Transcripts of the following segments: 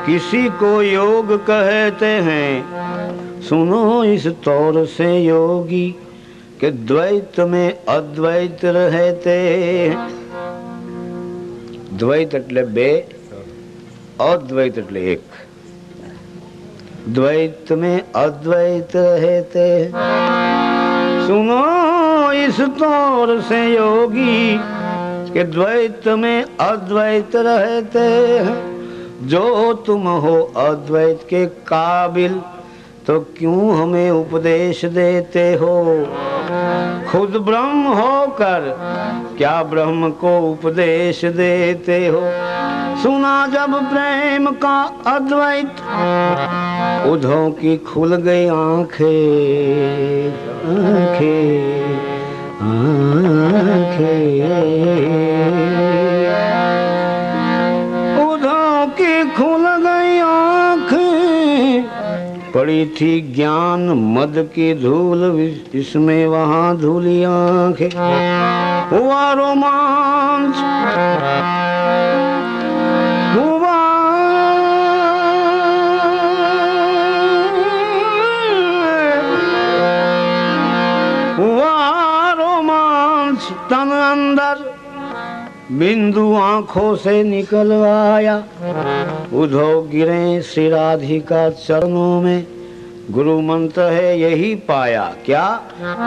किसी को योग कहते हैं, सुनो इस तौर से योगी, कि द्वैत में अद्वैत रहते। द्वैत એટલે બે, अद्वैत એટલે एक। द्वैत में अद्वैत रहते, सुनो इस तौर से योगी, कि द्वैत में अद्वैत रहते हैं। जो तुम हो अद्वैत के काबिल, तो क्यों हमें उपदेश देते हो? खुद ब्रह्म होकर क्या ब्रह्म को उपदेश देते हो? सुना जब प्रेम का अद्वैत, उद्धव की खुल गई आंखें, आंखें, आंखें। उद्धव की खुल गई आंखें, पड़ी थी ज्ञान मद की धूल, इसमें वहां धूली आंखें। हुआ रोमांच, हुआ रोमांच, तन अंदर बिंदु आंखों से निकल आया। उद्धव गिरे श्री राधिका चरणों में, गुरु मंत्र है यही पाया। क्या?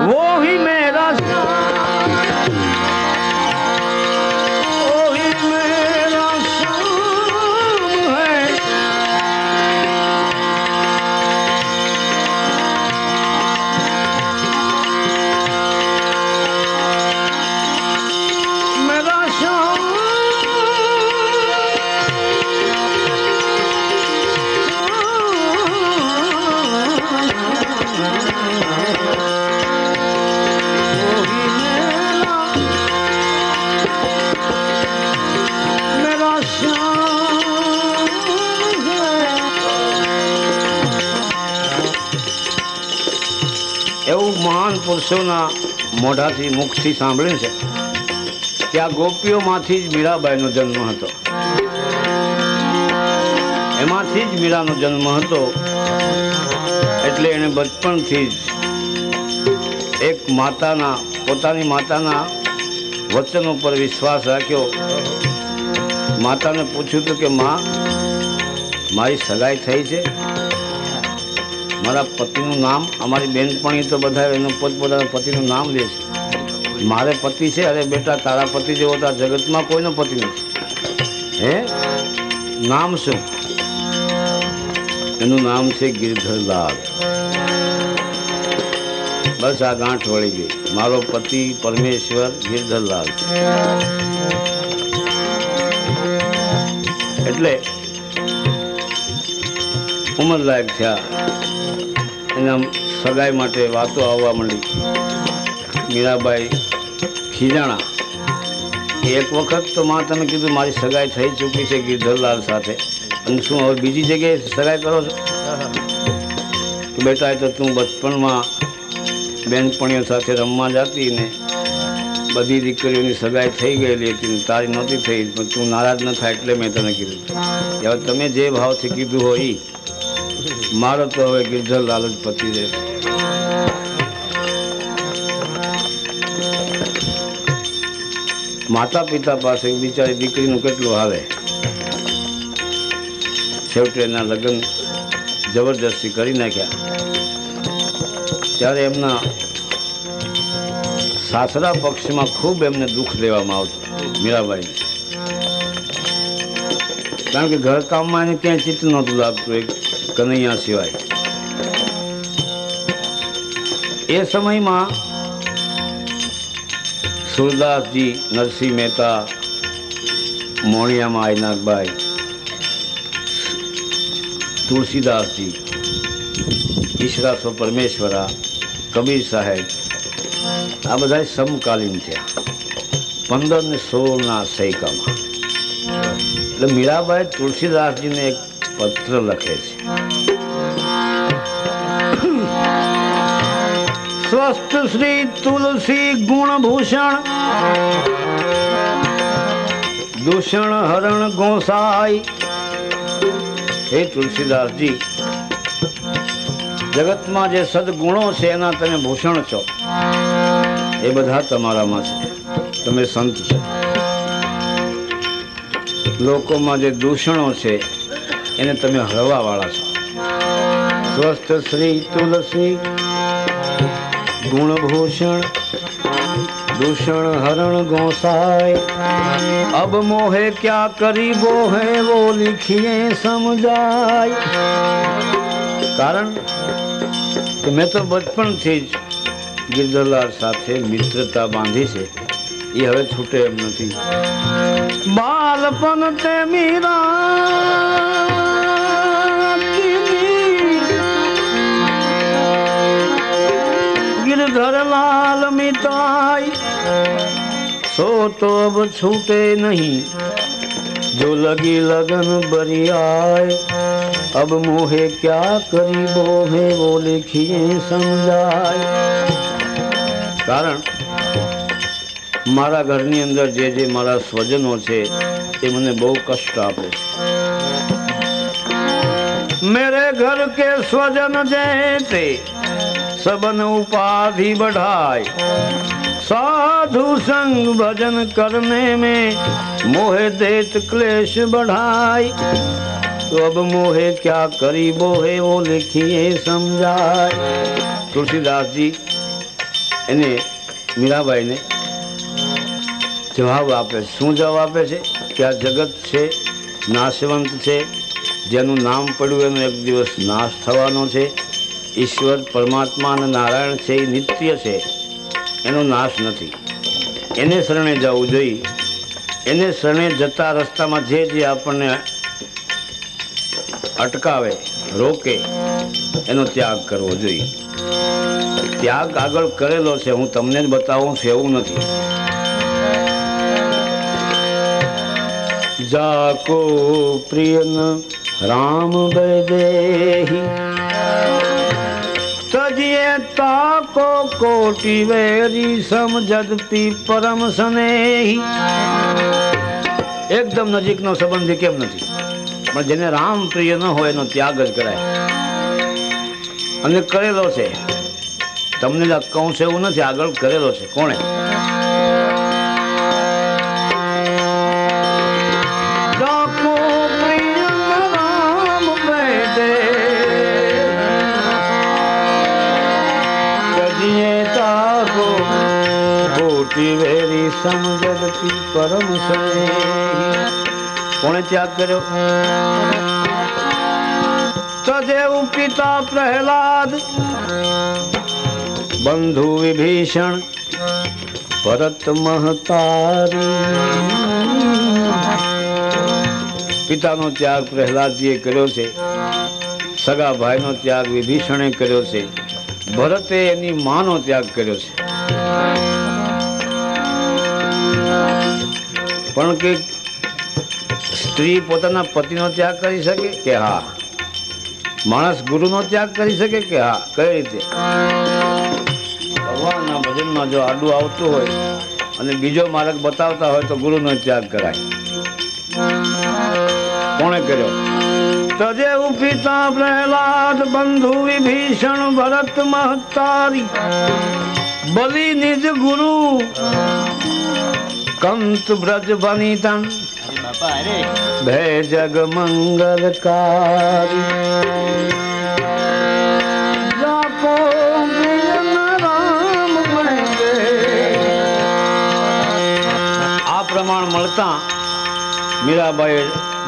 वो ही मेरा પુરુષોના મોઢાથી મુખથી સાંભળ્યું છે કે આ ગોપીઓમાંથી જ મીરાબાઈનો જન્મ હતો, એમાંથી જ મીરાનો જન્મ હતો। એટલે એને બચપણથી જ એક માતાના, પોતાની માતાના વચન ઉપર વિશ્વાસ રાખ્યો। માતાને પૂછ્યું હતું કે માં, મારી સગાઈ થઈ છે, મારા પતિનું નામ, અમારી બેનપણી તો બધા એનું પોતપોતાના પતિનું નામ લે છે, મારે પતિ છે। અરે બેટા, તારા પતિ જેવો તો આ જગતમાં કોઈનો પતિ નથી, હે? નામ શું? એનું નામ છે ગિરધરલાલ। બસ આ ગાંઠ વળી ગઈ, મારો પતિ પરમેશ્વર ગિરધરલાલ। એટલે ઉંમર લાયક થયા, એના સગાઈ માટે વાતો આવવા માંડી। મીરાબાઈ ખીજાણા। એક વખત તો માં તમે કીધું મારી સગાઈ થઈ ચૂકી છે ગિરધરલાલ સાથે, અને શું હવે બીજી જગ્યાએ સગાઈ કરો છો? બેટા, એ તો તું બચપણમાં બેનપણીઓ સાથે રમવા જતી ને બધી દીકરીઓની સગાઈ થઈ ગયેલી હતી ને તારી નહોતી થઈ, પણ તું નારાજ ન થાય એટલે મેં તને કીધું। હવે તમે જે ભાવથી કીધું હોય એ, મારો તો હવે ગિરધરલાલ જ પતિ રહે। માતા પિતા પાસે બિચારી દીકરીનું કેટલું હાલે। છેવટે એના લગ્ન જબરજસ્તી કરી નાખ્યા। ત્યારે એમના સાસરા પક્ષમાં ખૂબ એમને દુઃખ દેવામાં આવતું મીરાબાઈને, કારણ કે ઘરકામમાં એને ક્યાંય ચિત્ત નહોતું લાગતું એક કનૈયા સિવાય। એ સમયમાં સુરદાસજી, નરસિંહ મહેતા, મોણિયામાં આયનાકબાઈ, તુલસીદાસજી, ઈશરાસો પરમેશ્વરા, કબીર સાહેબ, આ બધા સમકાલીન થયા 15 ને 16ના સૈકામાં। એટલે મીરાબાઈ તુલસીદાસજીને એક પત્ર લખે છે। સ્વસ્થ શ્રી તુલસી ગુણભૂષણ, દૂષણ હરણ ગોસાઈ, हे तुलसीदास जी, जगत में जे सद्गुणों से एना तमे भूषण छो, ए बधा तमारामां छे, तमे संत छो। लोको में जे दूषणों छे एने तमे हळवा वाळा छो। स्वस्थ श्री तुलसी गुणभूषण दूषण हरण गोसाई, अब मोहे क्या करी वो है वो लिखिए समझाय। कारण कि मैं तो बचपन थी ज गिरधरलाल साथे मित्रता बांधी से, ये हवे छूटे एम नथी। बालपन ते मीरा गिरधरलाल मिताई, सो तो अब छूटे नहीं जो लगी लगन बरियाय। अब मोहे क्या करी बोहे वो लिखिए समझाय। कारण मारा घरनी अंदर जे जे मारा स्वजनों छे ए मने बहु कष्ट आपे। मेरे घर के स्वजन जेते सबन उपाधि बढ़ाए, साधु संग भजन करने में मोहे देत क्लेश बढ़ाई। तो अब मोहे क्या करी बोहे वो लिखिए समझाय। तुलसीदास जी एने मीराबाई ने जवाब आपे। शू जवाब आपे छे कि आ जगत छे नाशवंत छे, जेनु नाम पड्યું एनो एक दिवस नाश थवानो छे। ईश्वर परमात्मा ने नारायण छे ए नित्य छे, एनो नाश नथी। एने शरणे जवुं जोईए। एने शरणे जता रस्तामां जे जे आपणे अटकावे रोके एनो त्याग करवो जोईए। त्याग आगळ करेलो छे, हूँ तमने ज बतावुं छुं एवुं नथी। जाको प्रिय न राम वैदेही, तजिए ताको कोटि वेरी समझदपि परम स्नेही। एकदम नजीक नो संबंधी केम नथी, पण जेने राम प्रिय न होय एनो त्याग ज कराय अने करेलो छे। तमने ज कहूं छे एवुं नथी, आगळ करेलो छे। कोणे? वेरी समझदपि परम स्नेही। कोणे त्याग कर्यो? तदेव पिता प्रहलाद, बंधु विभीषण, भरत महतारी। पितानो त्याग प्रहलादजीए कर्यो छे, सगा भाईनो त्याग विभीषणे कर्यो छे, भरते एनी मानो त्याग कर्यो छे। पण के स्त्री पोताना पतिनो त्याग करी सके के? हाँ। माणस गुरुनो त्याग करी सके के? हाँ। कई रीते? भगवानना भजનમાં જો આડું આવતું હોય અને બીજો માર્ગ બતાવતા હોય તો ગુરુનો ત્યાગ કરાય। કોણે કર્યો? તજેવ પિતા પ્રહલાદ, બંધુ વિભીષણ, ભરત महतारी, बलि निज गुरु कंत ब्रज बनितन, भय जग मंगलकारी। जाको प्रिय न राम वैदे। आ प्रमाण मळता मीराबाई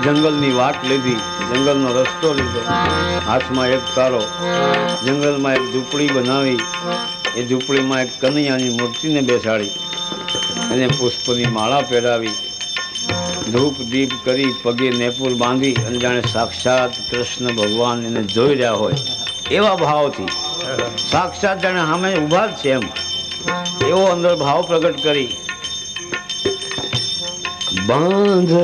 जंगलनी वाट लीधी, जंगलनो रस्तो लीधो, हाथमां एक तारो, जंगलमां एक झूंपड़ी बनावी, ए झूंपड़ीमां एक कन्हैयानी मूर्तिने बेसाड़ी, એને પુષ્પની માળા પહેરાવી, ધૂપ દીપ કરી, પગે નેપુર બાંધી અને જાણે સાક્ષાત કૃષ્ણ ભગવાન એને જોઈ રહ્યા હોય એવા ભાવથી, સાક્ષાત જાણે સામે ઊભા જ છે એમ એવો અંદર ભાવ પ્રગટ કરી બાંધ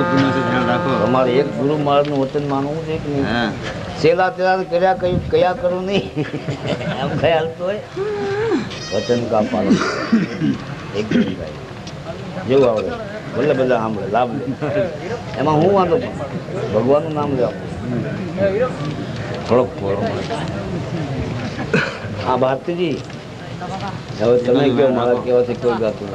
તમારે એક ગુરુ મહારાજનું વચન માનવું છે કે નહીં? સેલા તેલા કર્યા કયું કયા કરું નહીં એમ ખ્યાલ તો હોય. વચન કા પાલન એક જેવું આવડે ભલે બધા સાંભળે લાભ લે એમાં હું વાંધો પણ ભગવાનનું નામ લેવા થોડોક હા ભારતીજી હવે તમે કહો મારા કહેવાથી કોઈ ગાતું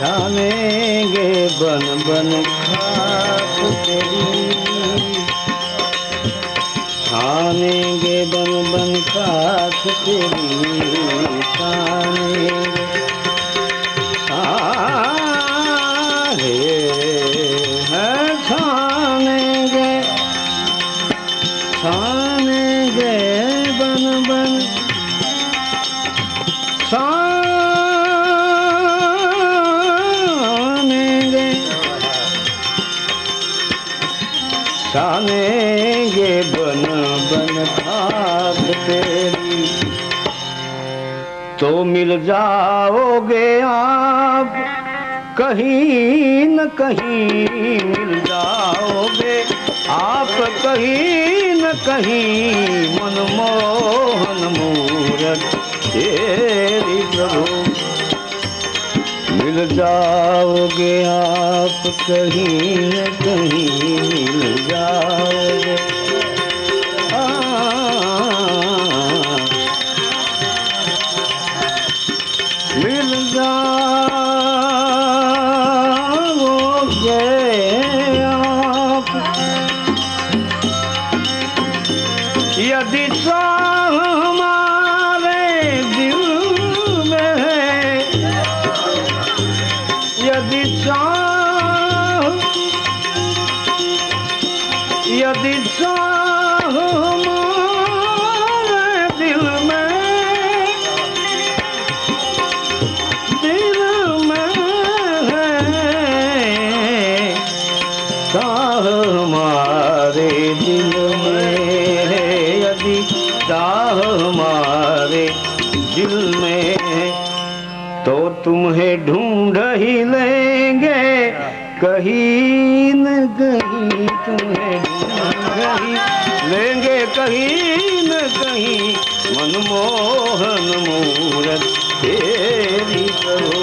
जानेंगे बन बन खाक तेरी छानेंगे बन बन खाक तेरी छानेंगे छानेंगे बन बन छानेंगे बन बन खाक तेरी तो मिल जाओगे आप कहीं न कहीं मिल जाओगे आप कहीं न कहीं मनमोहन मूरत तेरी प्रभु मिल जाओगे आप कहीं न कहीं मिल जाओगे मिल जाओगे आप यदि चाह हमारे दिल में है यदि चाह हमारे दिल में है चाह हमारे दिल में है यदि चाह हमारे दिल में तो तुम्हें ढूंढ ही लेंगे कहीं न कहीं तुम्हें ढूंढ ही लेंगे कहीं न कहीं मनमोहन मूरत तेरी करो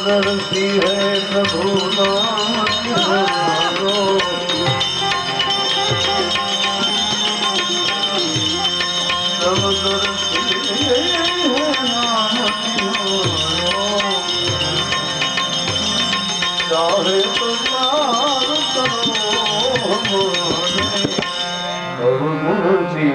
समदर्शी है प्रभु नाम तिहारो। समदर्शी है नाम तिहारो। चाहे तो प्यार करो हमारे, अब मुझे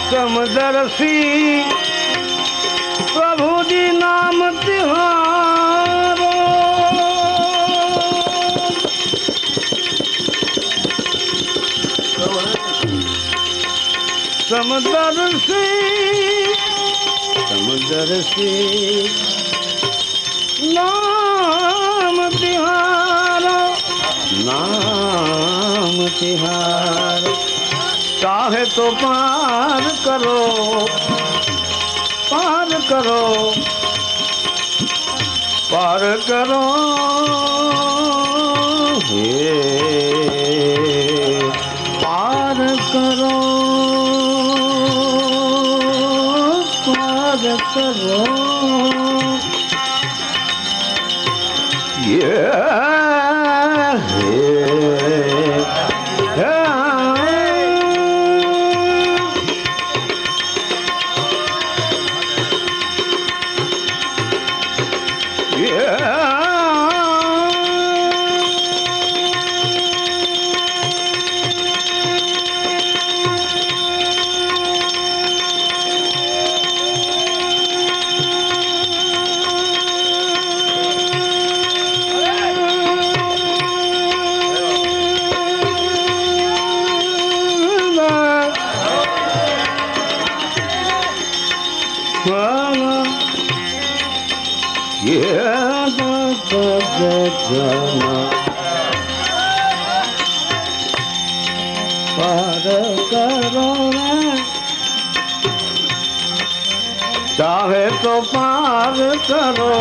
समदर्शी प्रभु जी नाम तिहारो। समदर्शी नाम तिहारा, नाम तिहारा। चाहे तो पार करो, पार करो, पार करो, हे पार करो, पार करो, ये पार करो, चाहे तो पार करो,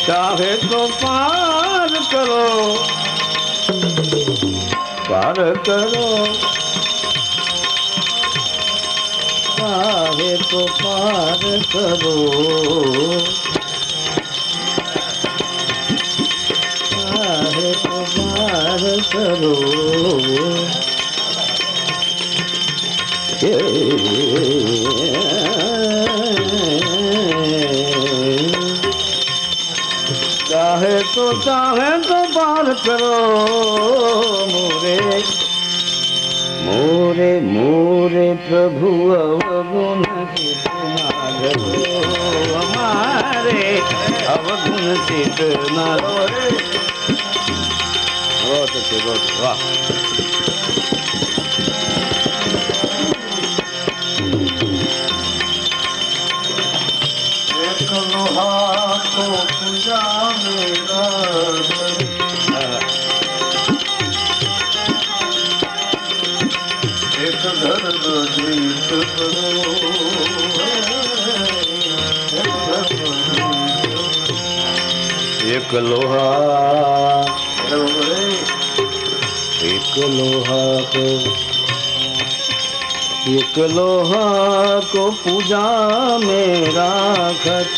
चाहे तो पार करो, पार करो, चाहे तो पार करो, चाहे तो पार करो, चाहे तो पार करो, मोरे मोरे मोरे प्रभु अवगुण चित ना धरो, हमारे अवगुण चित ना धरो। बहुत अच्छे, बहुत वाह। एक लोहा, एक लोहा को, एक लोहा को पूजा में राखत,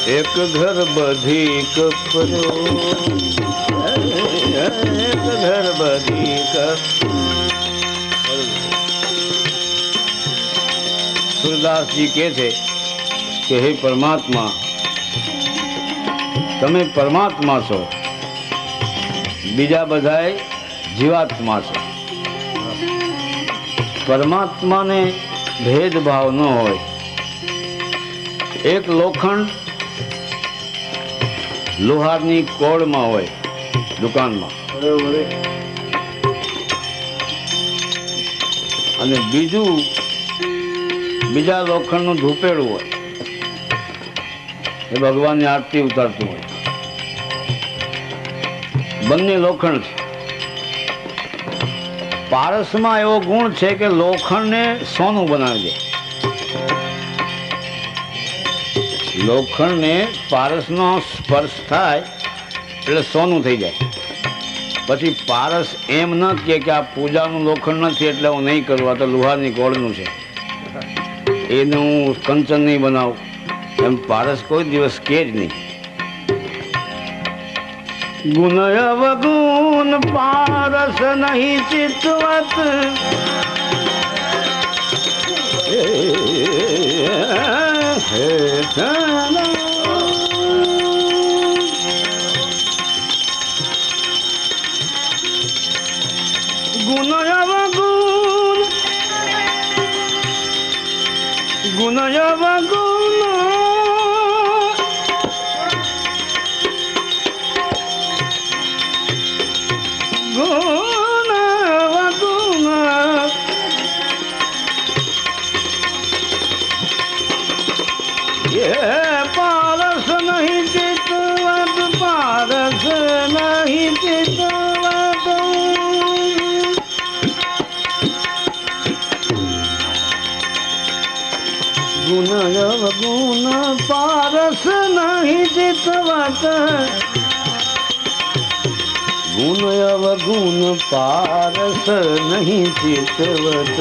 एक घर बधिक परो, एक घर बधिक। सूरदास जी के थे कि हे परमात्मा, તમે પરમાત્મા છો, બીજા બધાય જીવાત્મા છે। પરમાત્માને ભેદભાવ ન હોય। એક લોખંડ લોહારની કોળમાં હોય દુકાનમાં, અને બીજું બીજા લોખંડનું ધૂપેડું હોય, એ ભગવાનની આરતી ઉતારતું હોય। બંને લોખંડ છે। પારસમાં એવો ગુણ છે કે લોખંડને સોનું બનાવી દે। લોખંડને પારસનો સ્પર્શ થાય એટલે સોનું થઈ જાય। પછી પારસ એમ ન કહે કે આ પૂજાનું લોખંડ નથી એટલે હું નહીં કરું, આ તો લુહારની ગોળનું છે, એને હું કંચન નહીં બનાવું, એમ પારસ કોઈ દિવસ કે જ નહીં। गुण अवगुण पारस नहीं चितवत, गुण अवगुण, गुण अवगुण, गुण अवगुण, गुण अवगुण पारस नहीं जितवत, गुण अवगुण पारस नहीं जितवत,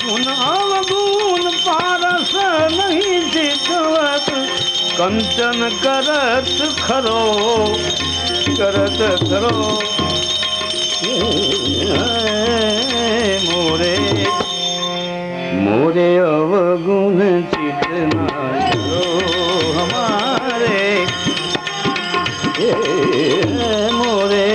गुण अवगुण पारस नहीं जितवत, कंचन करत खरो करत खरो मोरे मोरे अवगुण चित न धरो हमारे मोरे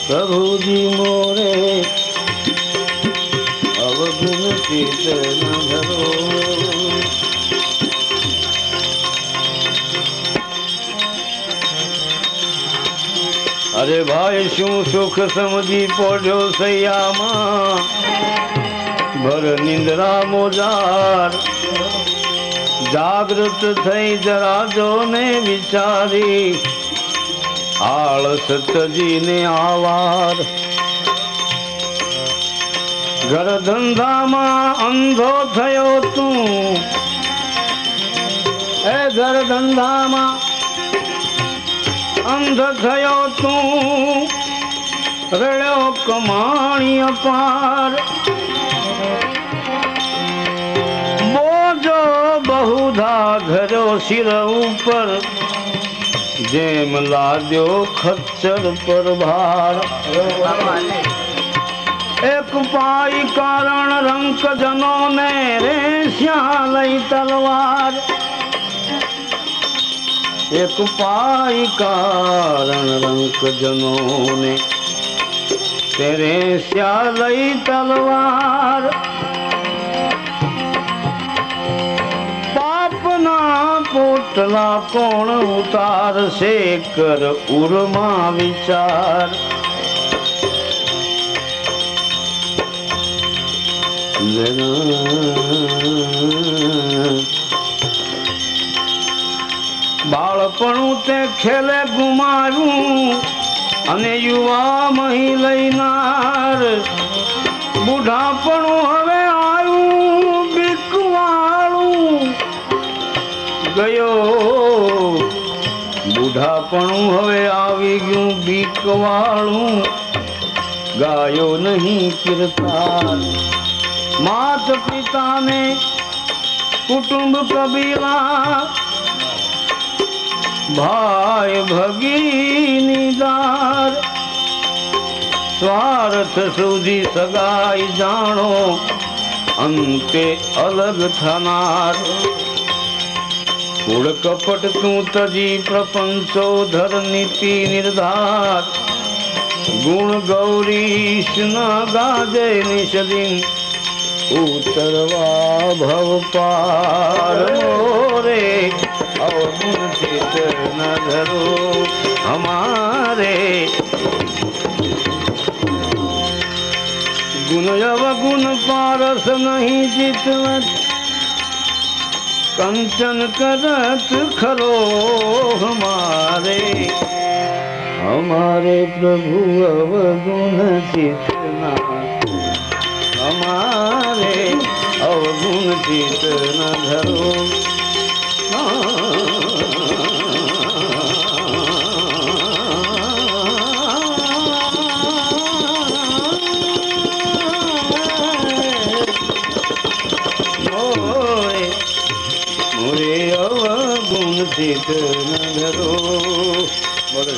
प्रभु जी मोरे अवगुण चित न धरो। अरे भाई शू सुख समझी पड़ो सैयामा भर निंद्रा मोजार, जागृत थई जरा जो ने विचारी आलस तजी ने आवार, घर धंधा में अंधो थयो तू, ए घर धंधा में अंध थयो तू, रड़ो कमाणी अपार, बोझो बहुधा धरो सिर ऊपर, जेम लाद्यो खच्चर पर भार, एक पाई कारण रंक जनों ने रेस्या लई तलवार, एक पाई कारण रंक जनों ने तेरे श्यालई तलवार, पापना पोटला कौन उतार से कर उर्मा विचार, बाळपणु ते खेले गुमारू अने युवा मही लईनार, बुढ़ापणु हवे आयु बिकवाळू गयो, बुढ़ापणु हवे आवी गयु बिकवाळू, गायो नहीं कीर्तान, मात पिता ने कुटुंब कबीला, भाई भगीनीदार, स्वार्थ सूझी सगाई जानो अंते अलग थनार, कूड़ कपट तू तजी प्रपंचो धर नीति निर्धार, गुण गौरीश न गाजे निषदिन उतरवा भव पार, मोरे अवगुण चित न धरो हमारे, गुण अवगुण पारस नहीं जितवत, कंचन करत खरो हमारे, हमारे प्रभु अवगुण चित न हमारे, अवगुण चित न धरो। मोरे अवगुण चित न धरो। बोलो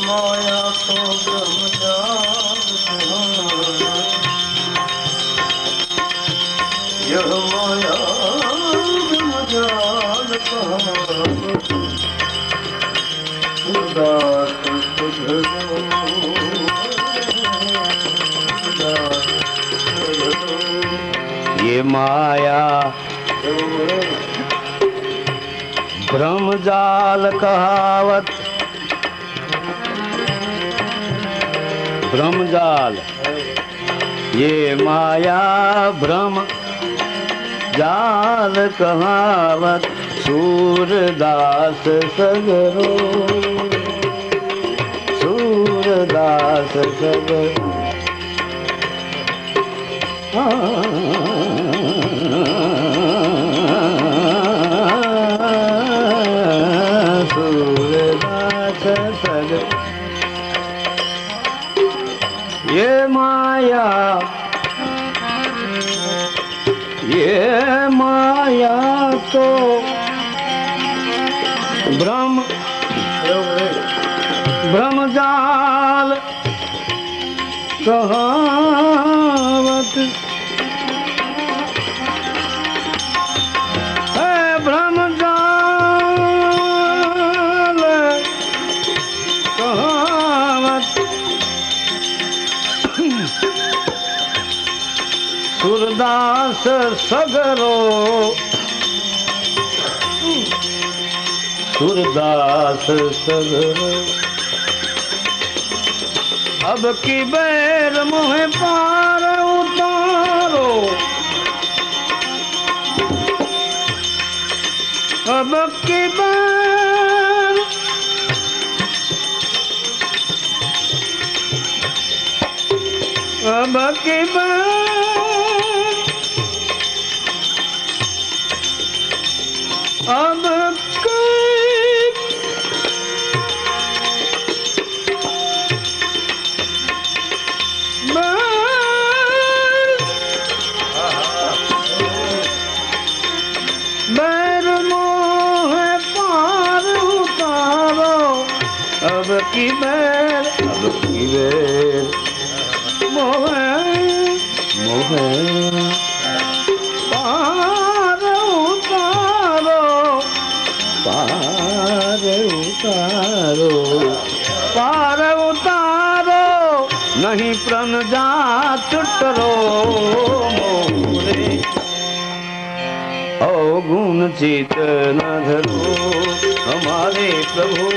माया तो ब्रह्मजाल, यह माया ब्रह्मजाल उदास तुझको ये माया भ्रम जाल कहावत, भ्रम जाल ये माया भ्रम जाल कहावत, सूरदास सगरो सूरदास सगरो। सूरदास सगरो ये माया, ये माया तो भ्रम भ्रम जाल कहावत, है भ्रम जाल कहावत। सूरदास सगरो सूरदास सगरो, अब की बैर मुँह पार उतारो, अब की बैर अब की बैर अब बैर मोह पार उतारो, अब की बैर मोह मोह पार उतारो, पार उतारो, पार उतारो, नहीं प्रण जा चुटरो मोरे, अवगुण चित न धरो हमारे प्रभु।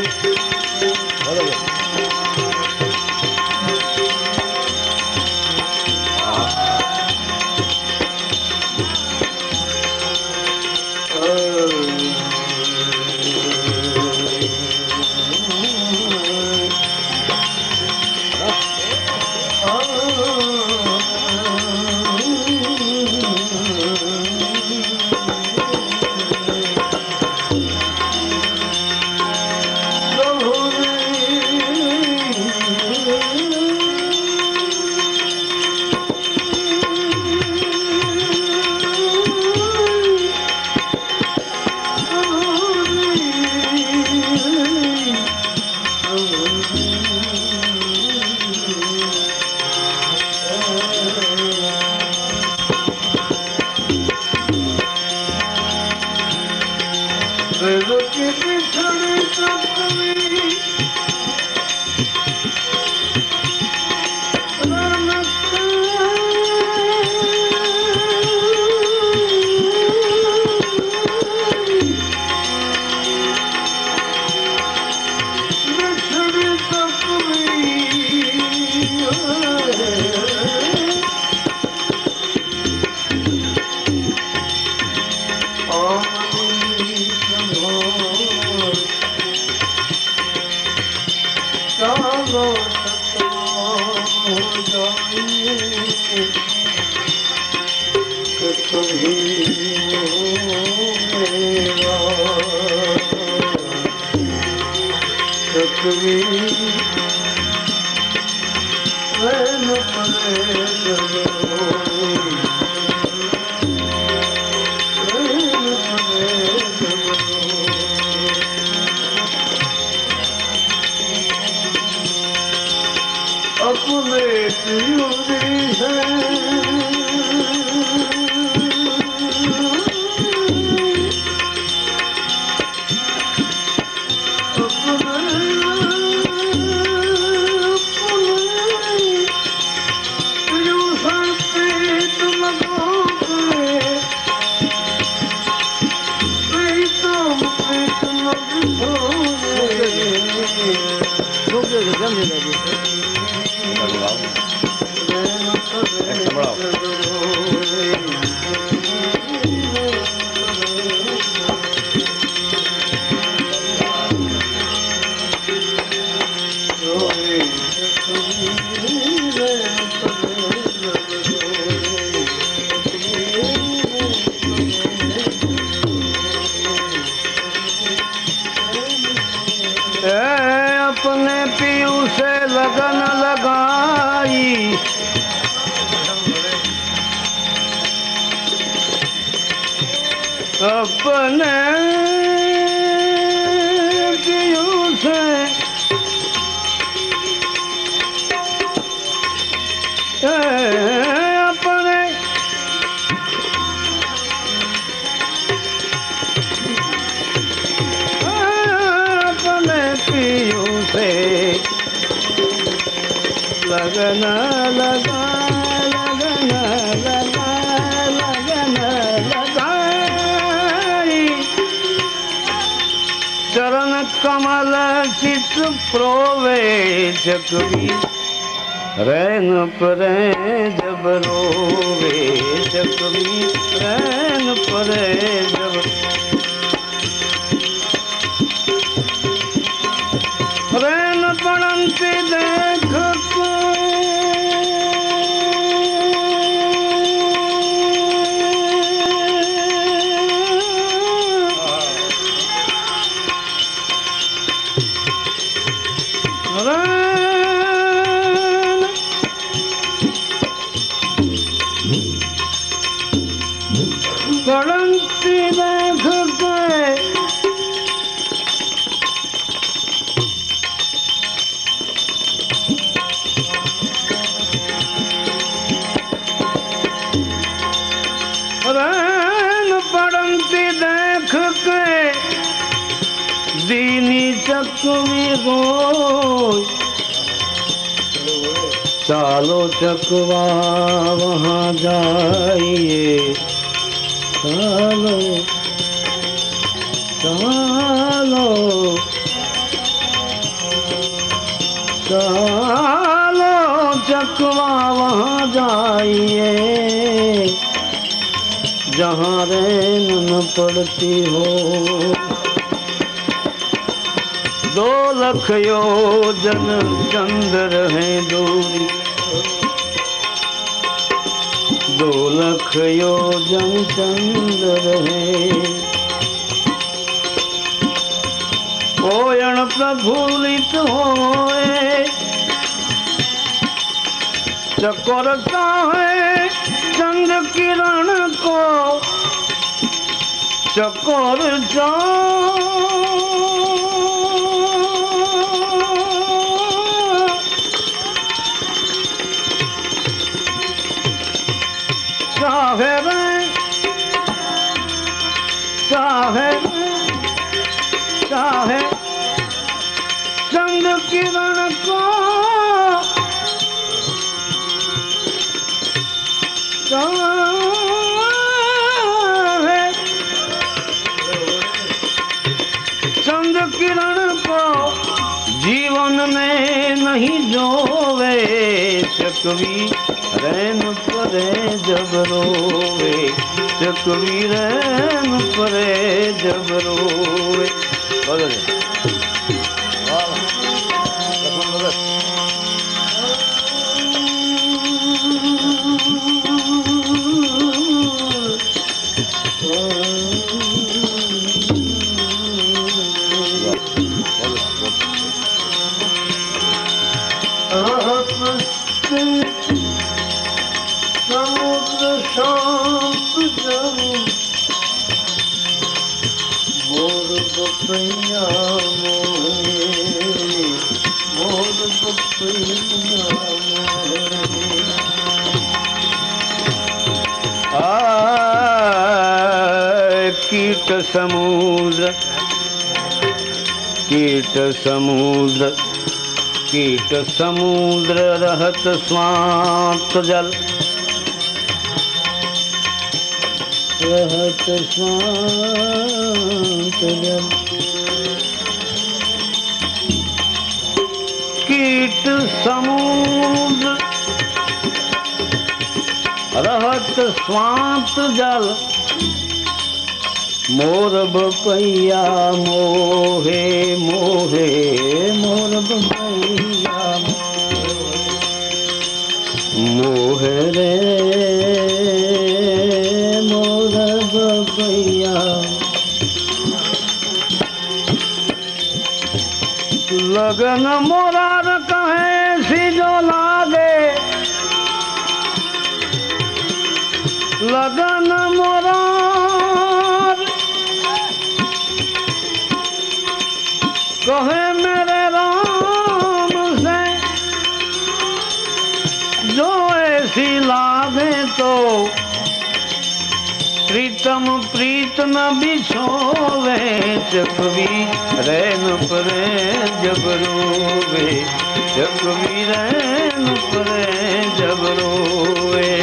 अपने पीयू से लगन लगाई, अपने पीयू से अपने पीयू से लगन लगा, लगन लगा, लगन लगाई, चरण कमल चित प्रोवे जगवी, रैन परे जब रोवे जगवी, रैन परे जब रैन पड़ंती देख के रैन पड़ंती देख के रैन पड़ंती देख के दीनी चकवी रोय, चालो चकवा वहाँ जाइए, चालो चालो चालो चकवा वहाँ जाइए, जहाँ रैन न पड़ती हो, 2 लाख योजन चंद्र है दूरी, 2 लाख योजन चंद्र है, कोयण प्रफुल्लित होए, चकोरता है चंद्र किरण को, चकोर चाहे चाहे चाहे चंद्र किरण को, चाहे चंद्र किरण को जीवन में नहीं जोवे, चकवी रैन परे जब रोवे, चकवी रैन परे जब रोवे। समुद्र शांत जाऊं, मोर बपैया मोहे, मोर बपैया मोहे। कीट समुद्र कीट समुद्र कीट समुद्र रहत स्वांत जल, रहत स्वांत जल। कीट समुद्र रहत स्वांत जल मोर बपैया मोहे मोहे मोर बपैया मोहे रे मोर बपैया लगन मोरार कहे सी जो लागे लगन मोरार कहे मेरे राम से जो ऐसी लागे तो प्रीतम प्रीत न बिछोवे जगवी रैन परे जबरोवे जगवी रैन परे जबरोवे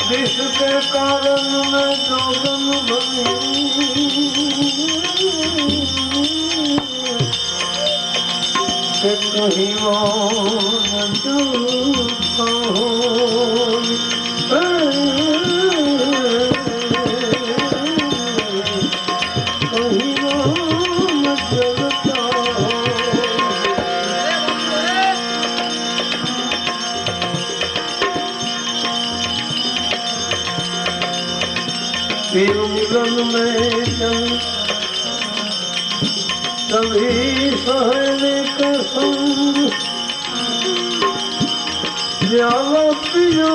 जिसके कारण मैं जोगन बनी कि कहीं वो न डूबा हो कहीं वो न जलता मिलन में कभी सहने के संग ज्यादा पियो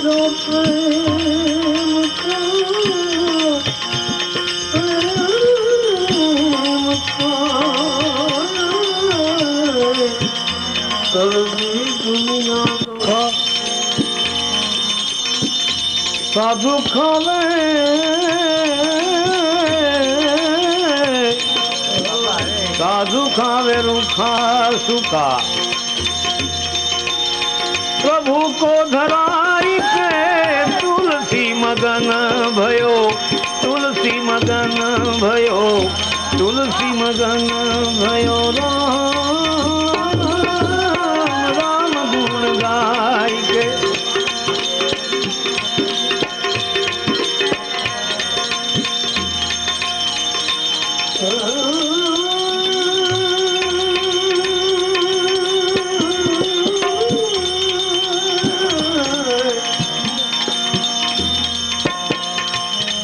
जो प्रेम का कभी दुनिया का साधु खावे साधु खावे रूखा सूखा प्रभु को धराई के तुलसी मगन भयो तुलसी मगन भयो तुलसी मगन भयो राम राम गुण गाय के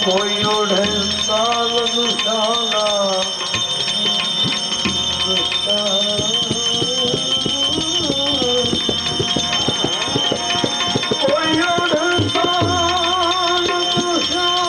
कोई ओढ़े साल दुशाला कोई ओढ़े साल दुशाला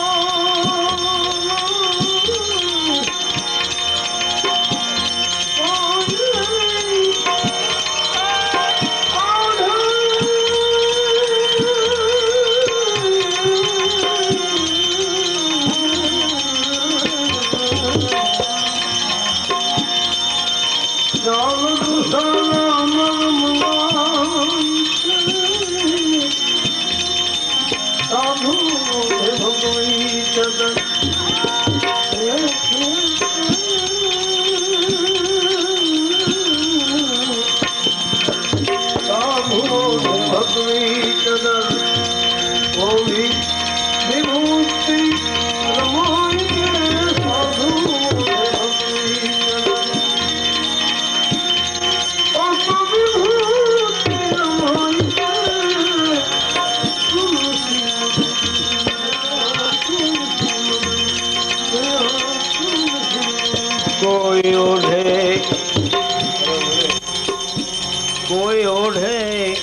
कोई ओढ़े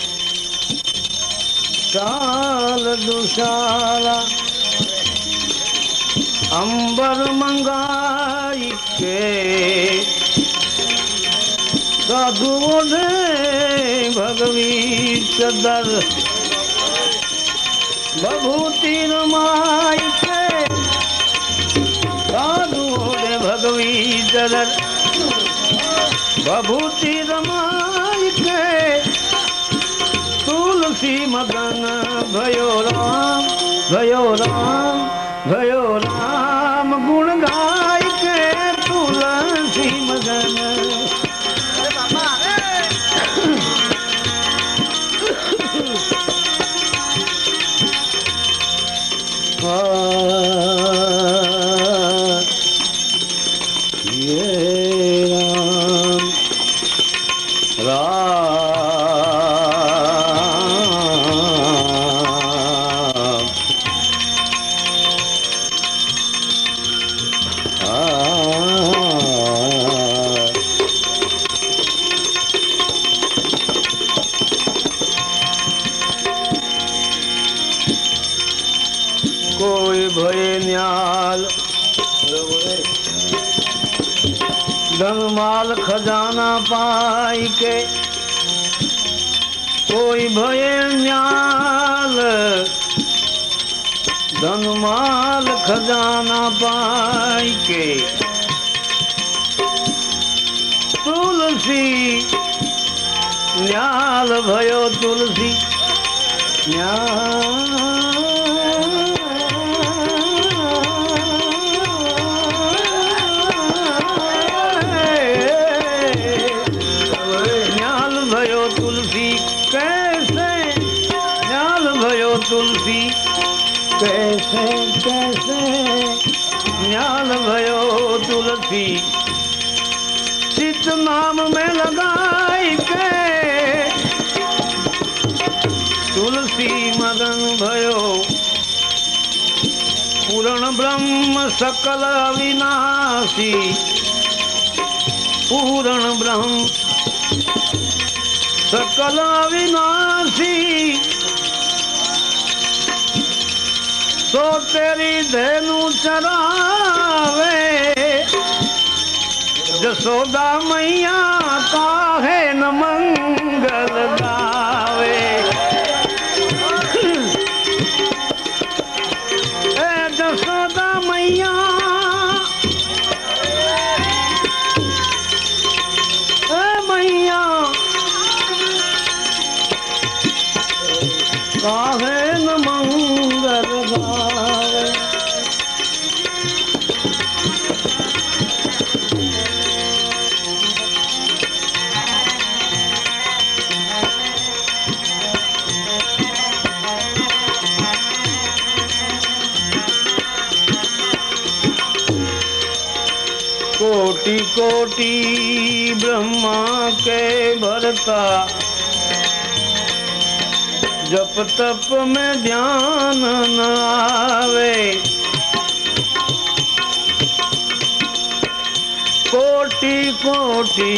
शाल दुशाला अंबर मंगाई के साधु ओढ़े भगवी चदर बभूति रमाई के साधु ओढ़े भगवी चदर बभूति रमाई के तुलसी मगन भयो राम भयो राम भयो राम गुण गाय के तुलसी मगन कोई भये न्याल धन माल खजाना पाई के कोई भये न्याल धन माल खजाना पाई के तुलसी न्याल भयो तुलसी न्याल तुलसी कैसे कैसे न्याल भयो तुलसी चित नाम में लगाई के तुलसी मगन भयो पूर्ण ब्रह्म सकल अविनाशी पूर्ण ब्रह्म सकल अविनाशी तो तेरी धेनु चरावे जसोदा मैया काहे न मंगल गावे ए जसोदा मैया ए मैया काहे न मंगल गावे कोटि कोटि ब्रह्मा के भरता जप तप में ध्यान न आवे कोटि कोटि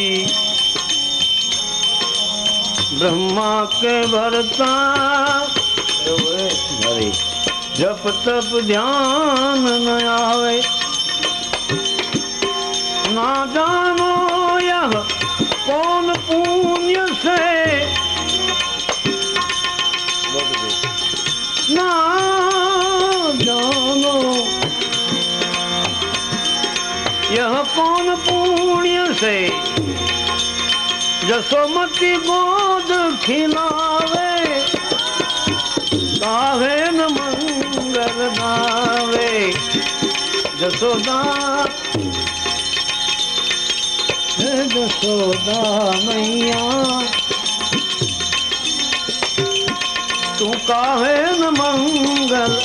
ब्रह्मा के भरता जप तप ध्यान न आवे ना जानो यह कौन पुण्य से ना जानो यह कौन पुण्य से जसोमती गोद खिलावे काहे न मंगल गावे जसोदा हे जसोदा मैया तू काहे न मंगल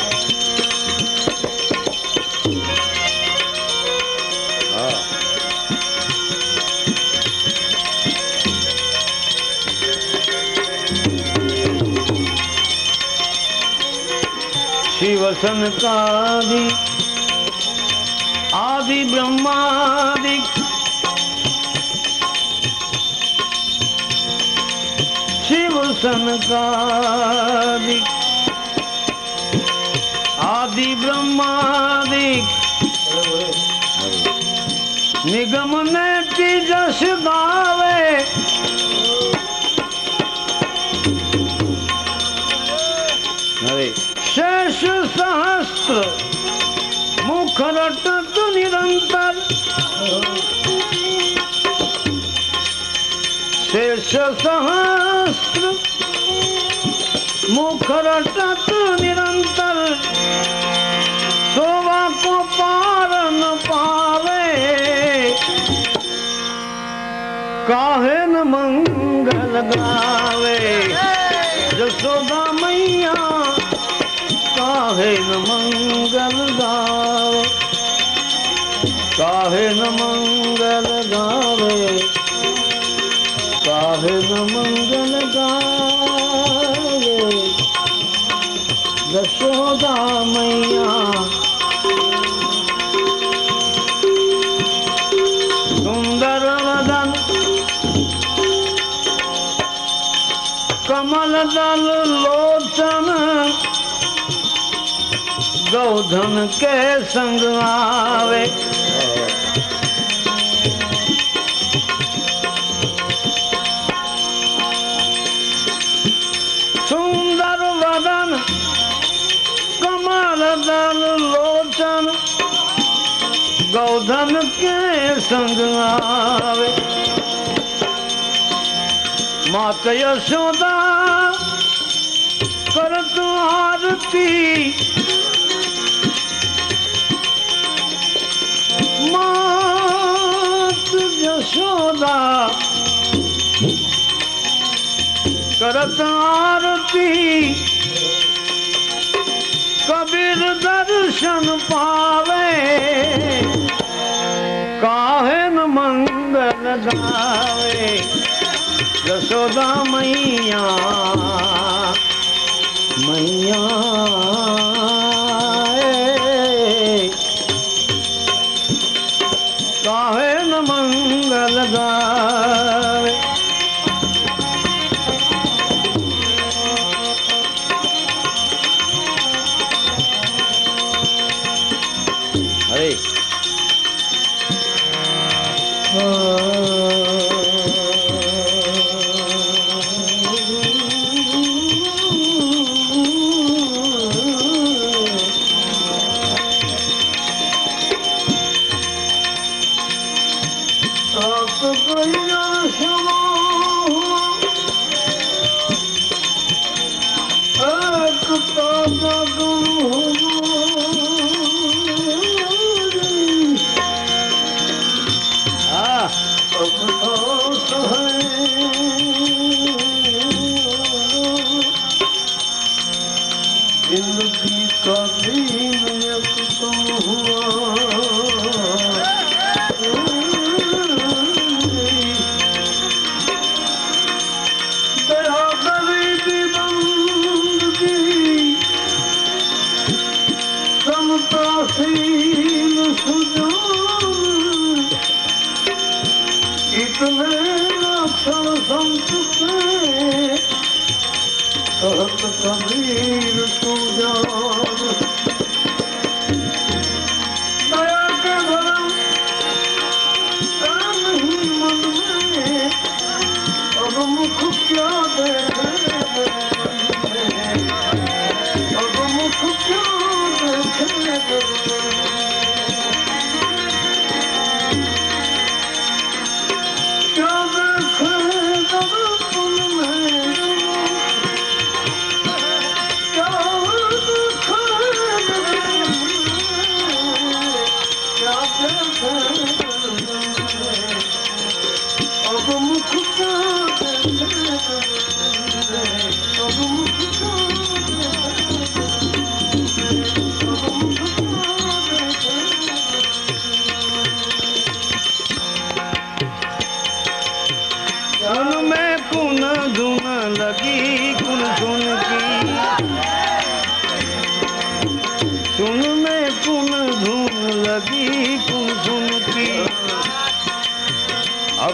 शिव सनकादि आदि ब्रह्मादि शिव सनकादि आदि ब्रह्मादि निगम ने की जस गावे शेष सहस्त्र मुख रटत निरंतर शेष सहस्त्र मुख रटत निरंतर शोभा को पार न पावे काहे न मंगल गावे जसोदा मैया काहे न मंगल गावे काहे न मंगल गावे काहे न मंगल गावे जसोदा मैया सुंदर वदन कमल दल लोचन गौधन के संग आवे सुंदर वदन कमल दल लोचन गौधन के संग आवे मात यशोदा करत आरती मात यशोदा करत आरती कबीर दर्शन पावे काहे न मंगल गावे जसोदा मैया मैया काहे न मंगल गावे अरे जिंदगी का दिन एक कम हुआ दया गरीबी बंदगी समतासीन सुजान इतने लक्षण संत से कहत कबीर तू जान दया के भरम नहीं मन में अब मुख क्या दे अब मुख क्या देखे क्या देखे दर्पण में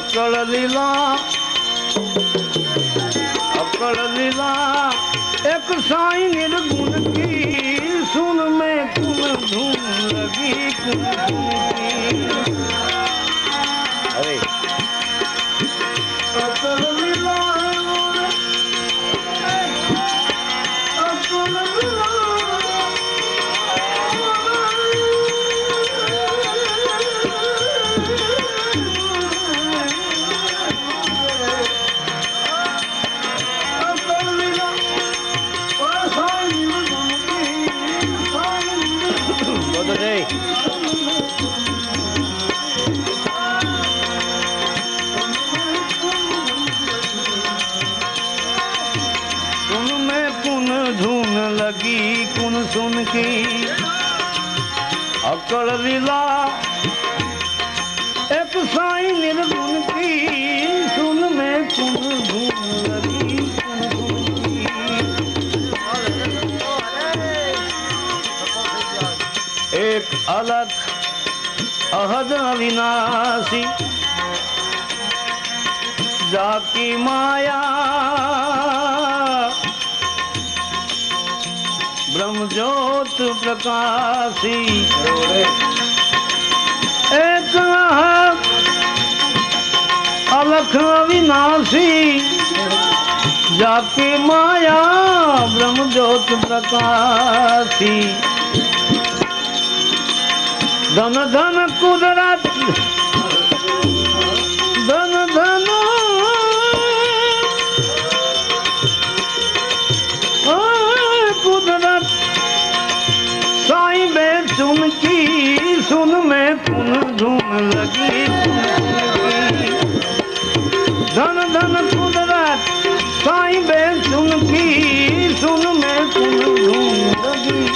अकड़ लीला एक साई निर्गुण की सुन में कुन धूम लगी कुन की। अरे अकड़ लीला अकड़ लीला लगी कुन सुन की। अकड़ लीला एक साई निर्गुण की सुन में कुन धूम लगी कुन सुन की। एक अलग अहद अविनाशी जाकी माया ब्रह्म ज्योत प्रकाशी। एक अलख अविनाशी जाकी माया ब्रह्म ज्योत प्रकाशी। धन धन कुदरत धन धन कुदरत साई बे सुन की सुन में पुन धूम लगी धन धन कुदरत साई बे सुन की सुन में पुन धूम लगी।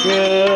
Yeah.